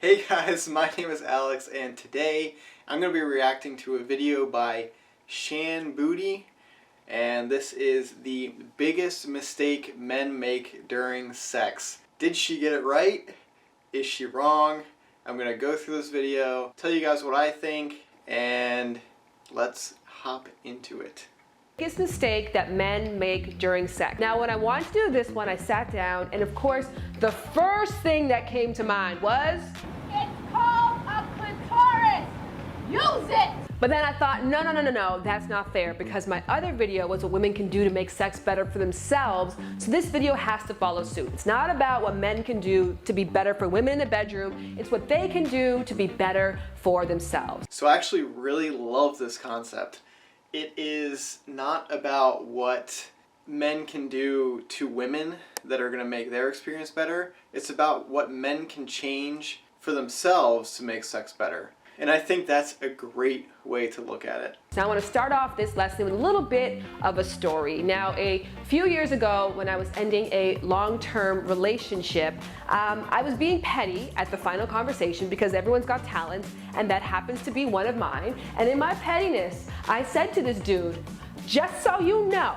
Hey guys, my name is Alex and today I'm going to be reacting to a video by Shan BOODY, and this is the biggest mistake men make during sex. Did she get it right? Is she wrong? I'm going to go through this video, tell you guys what I think, and let's hop into it. Biggest mistake that men make during sex. Now, when I wanted to do this one, I sat down, and of course, the first thing that came to mind was, it's called a clitoris. Use it. but then I thought, no, that's not fair, because my other video was what women can do to make sex better for themselves, so this video has to follow suit. It's not about what men can do to be better for women in the bedroom, it's what they can do to be better for themselves. So I actually really love this concept. It is not about what men can do to women that are going to make their experience better. It's about what men can change for themselves to make sex better. And I think that's a great way to look at it. Now I want to start off this lesson with a little bit of a story. Now, a few years ago when I was ending a long-term relationship, I was being petty at the final conversation because everyone's got talents, and that happens to be one of mine. And in my pettiness, I said to this dude, just so you know,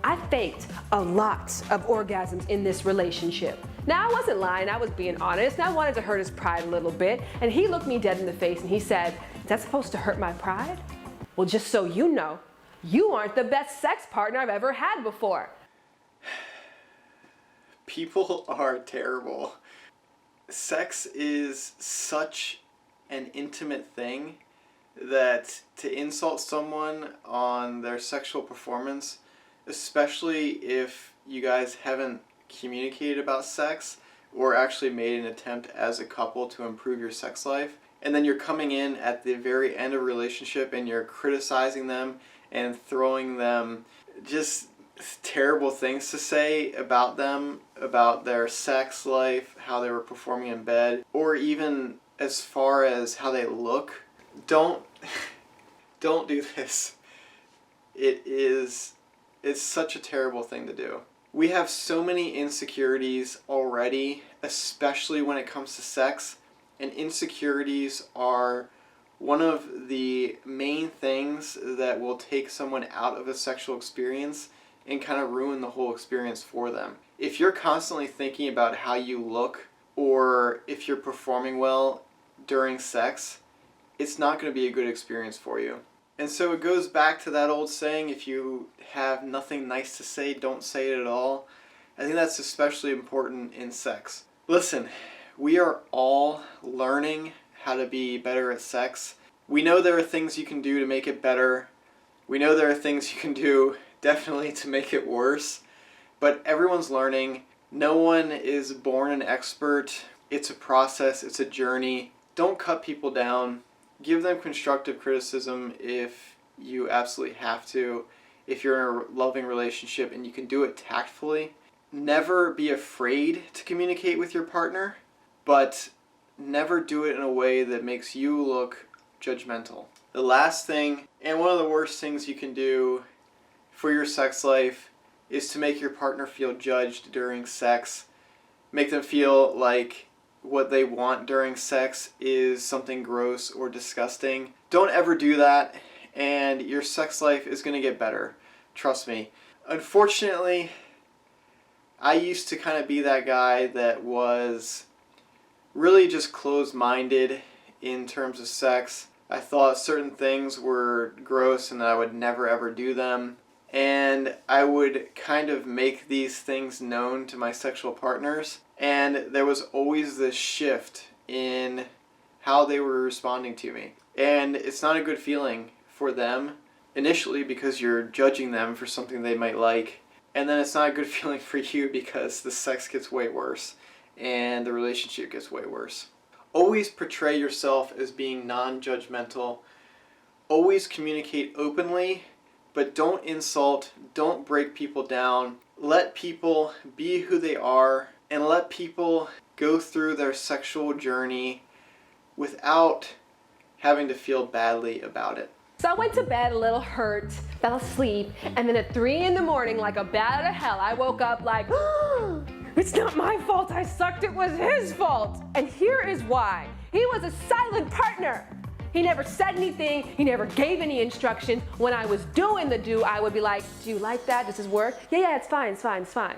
I faked a lot of orgasms in this relationship. Now, I wasn't lying, I was being honest, and I wanted to hurt his pride a little bit, and he looked me dead in the face and he said, is that supposed to hurt my pride? Well, just so you know, you aren't the best sex partner I've ever had before. People are terrible. Sex is such an intimate thing that to insult someone on their sexual performance, especially if you guys haven't communicated about sex or actually made an attempt as a couple to improve your sex life, and then you're coming in at the very end of a relationship and you're criticizing them and throwing them just terrible things to say about them, about their sex life, how they were performing in bed, or even as far as how they look. Don't do this. It's such a terrible thing to do. We have so many insecurities already, especially when it comes to sex, and insecurities are one of the main things that will take someone out of a sexual experience and kind of ruin the whole experience for them. If you're constantly thinking about how you look or if you're performing well during sex, it's not going to be a good experience for you. And so it goes back to that old saying, if you have nothing nice to say, don't say it at all. I think that's especially important in sex. Listen, we are all learning how to be better at sex. We know there are things you can do to make it better. We know there are things you can do definitely to make it worse. But everyone's learning. No one is born an expert. It's a process, it's a journey. Don't cut people down. Give them constructive criticism if you absolutely have to. If you're in a loving relationship and you can do it tactfully, never be afraid to communicate with your partner, but never do it in a way that makes you look judgmental. The last thing, and one of the worst things you can do for your sex life, is to make your partner feel judged during sex. Make them feel like what they want during sex is something gross or disgusting. Don't ever do that, and your sex life is going to get better. Trust me. Unfortunately, I used to kind of be that guy that was really just closed-minded in terms of sex. I thought certain things were gross and that I would never ever do them. And I would kind of make these things known to my sexual partners. And there was always this shift in how they were responding to me. And it's not a good feeling for them initially because you're judging them for something they might like. And then it's not a good feeling for you because the sex gets way worse and the relationship gets way worse. Always portray yourself as being non-judgmental. Always communicate openly, but don't insult, don't break people down. Let people be who they are, and let people go through their sexual journey without having to feel badly about it. So I went to bed a little hurt, fell asleep, and then at 3 in the morning, like a bat out of hell, I woke up like, oh, it's not my fault I sucked, it was his fault. And here is why. He was a silent partner. He never said anything. He never gave any instructions. When I was doing the do, I would be like, do you like that? Does this work? Yeah, it's fine, it's fine, it's fine.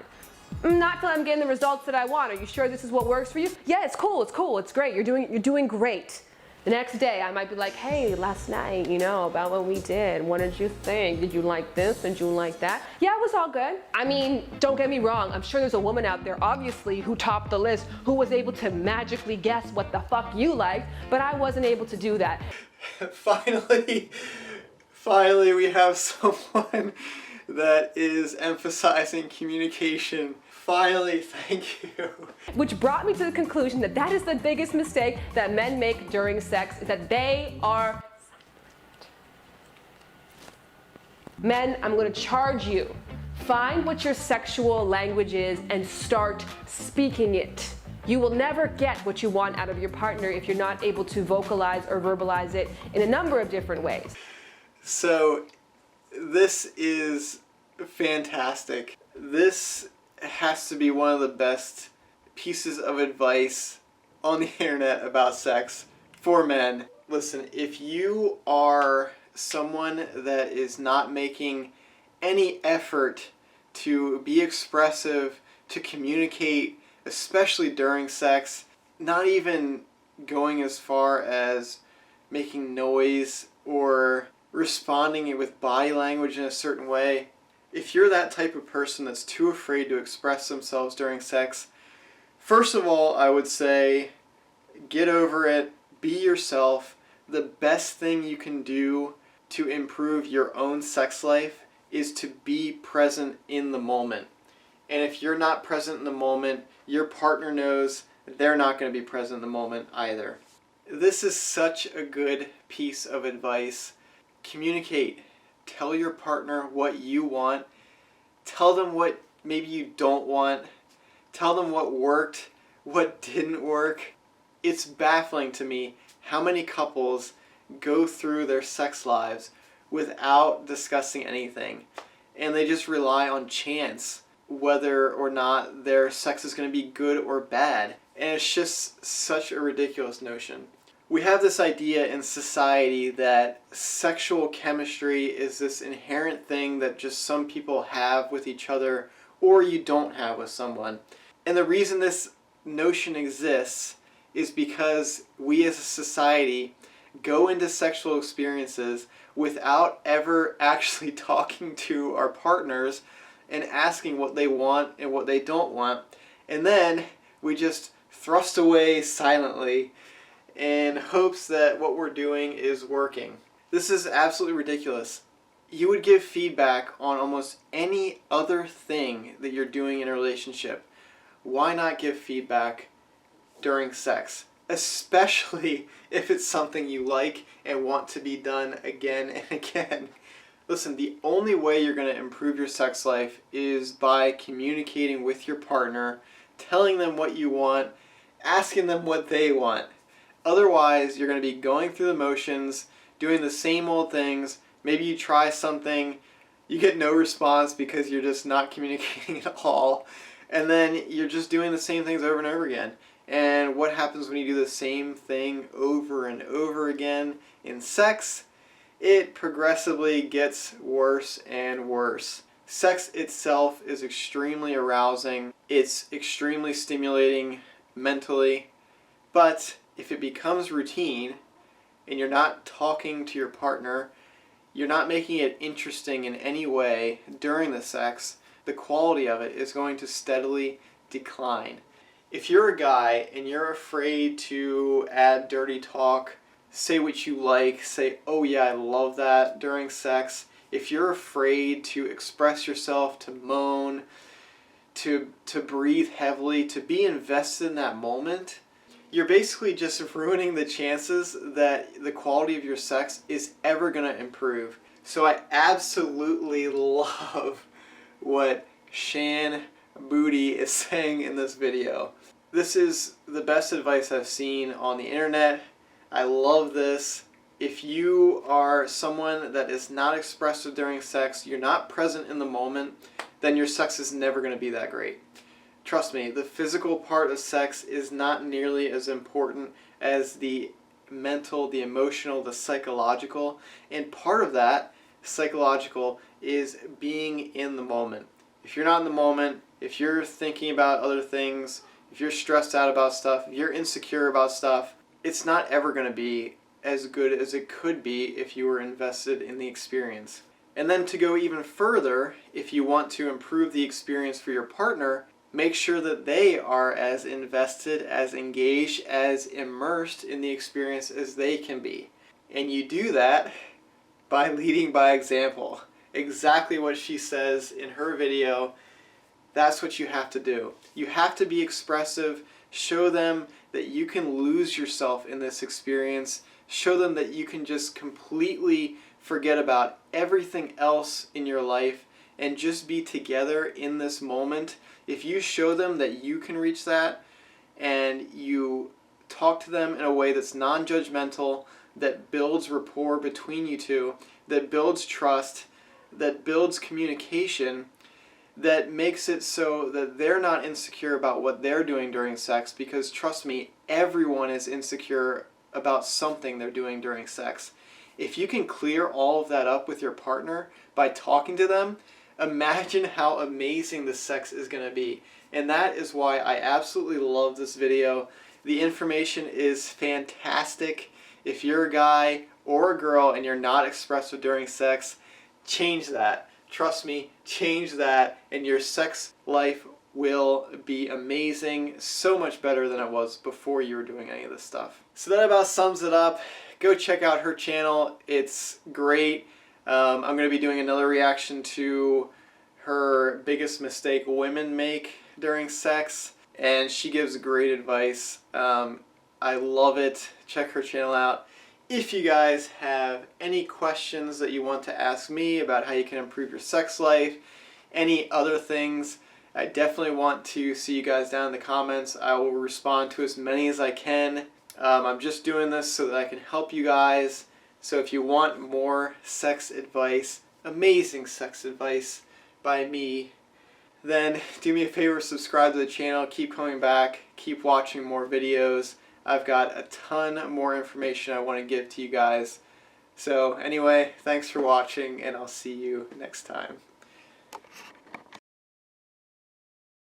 Not till I'm getting the results that I want. Are you sure this is what works for you? Yeah, it's cool, it's great. You're doing great. The next day, I might be like, hey, last night, about what we did. What did you think? Did you like this? Did you like that? Yeah, it was all good. I mean, don't get me wrong. I'm sure there's a woman out there, obviously, who topped the list, who was able to magically guess what the fuck you liked, but I wasn't able to do that. Finally, we have someone that is emphasizing communication. Finally, thank you. Which brought me to the conclusion that that is the biggest mistake that men make during sex, is that they are silent. Men, I'm going to charge you. Find what your sexual language is and start speaking it. You will never get what you want out of your partner if you're not able to vocalize or verbalize it in a number of different ways. So, this is fantastic. This has to be one of the best pieces of advice on the internet about sex for men. Listen, if you are someone that is not making any effort to be expressive, to communicate, especially during sex, not even going as far as making noise or responding with body language in a certain way, if you're that type of person that's too afraid to express themselves during sex, first of all, I would say, get over it, be yourself. The best thing you can do to improve your own sex life is to be present in the moment. And if you're not present in the moment, your partner knows they're not going to be present in the moment either. This is such a good piece of advice. Communicate. Tell your partner what you want. Tell them what maybe you don't want. Tell them what worked, what didn't work. It's baffling to me how many couples go through their sex lives without discussing anything. And they just rely on chance whether or not their sex is going to be good or bad. And it's just such a ridiculous notion. We have this idea in society that sexual chemistry is this inherent thing that just some people have with each other or you don't have with someone. And the reason this notion exists is because we as a society go into sexual experiences without ever actually talking to our partners and asking what they want and what they don't want. And then we just thrust away silently in hopes that what we're doing is working. This is absolutely ridiculous. You would give feedback on almost any other thing that you're doing in a relationship. Why not give feedback during sex? Especially if it's something you like and want to be done again and again. Listen, the only way you're going to improve your sex life is by communicating with your partner, telling them what you want, asking them what they want. Otherwise, you're going to be going through the motions, doing the same old things. Maybe you try something, you get no response because you're just not communicating at all. And then you're just doing the same things over and over again. And what happens when you do the same thing over and over again in sex? It progressively gets worse and worse. Sex itself is extremely arousing. It's extremely stimulating mentally. But if it becomes routine and you're not talking to your partner, you're not making it interesting in any way during the sex, the quality of it is going to steadily decline. If you're a guy and you're afraid to add dirty talk, say what you like, say, oh yeah, I love that during sex, if you're afraid to express yourself, to moan, to breathe heavily, to be invested in that moment, you're basically just ruining the chances that the quality of your sex is ever going to improve. So I absolutely love what Shan BOODY is saying in this video. This is the best advice I've seen on the internet. I love this. If you are someone that is not expressive during sex, you're not present in the moment, then your sex is never going to be that great. Trust me, the physical part of sex is not nearly as important as the mental, the emotional, the psychological. And part of that psychological is being in the moment. If you're not in the moment, if you're thinking about other things, if you're stressed out about stuff, if you're insecure about stuff, it's not ever going to be as good as it could be if you were invested in the experience. And then to go even further, if you want to improve the experience for your partner, make sure that they are as invested, as engaged, as immersed in the experience as they can be. And you do that by leading by example. Exactly what she says in her video, that's what you have to do. You have to be expressive, show them that you can lose yourself in this experience, show them that you can just completely forget about everything else in your life and just be together in this moment. If you show them that you can reach that and you talk to them in a way that's non-judgmental, that builds rapport between you two, that builds trust, that builds communication, that makes it so that they're not insecure about what they're doing during sex, because trust me, everyone is insecure about something they're doing during sex. If you can clear all of that up with your partner by talking to them, imagine how amazing the sex is going to be. And that is why I absolutely love this video. The information is fantastic. If you're a guy or a girl and you're not expressive during sex, change that. Trust me, change that, and your sex life will be amazing, so much better than it was before you were doing any of this stuff. So that about sums it up. Go check out her channel. It's great. I'm going to be doing another reaction to her biggest mistake women make during sex, and she gives great advice. I love it. Check her channel out. If you guys have any questions that you want to ask me about how you can improve your sex life, any other things, I definitely want to see you guys down in the comments. I will respond to as many as I can. I'm just doing this so that I can help you guys. So if you want more sex advice, amazing sex advice by me, then do me a favor, subscribe to the channel, keep coming back, keep watching more videos. I've got a ton more information I want to give to you guys. So anyway, thanks for watching, and I'll see you next time.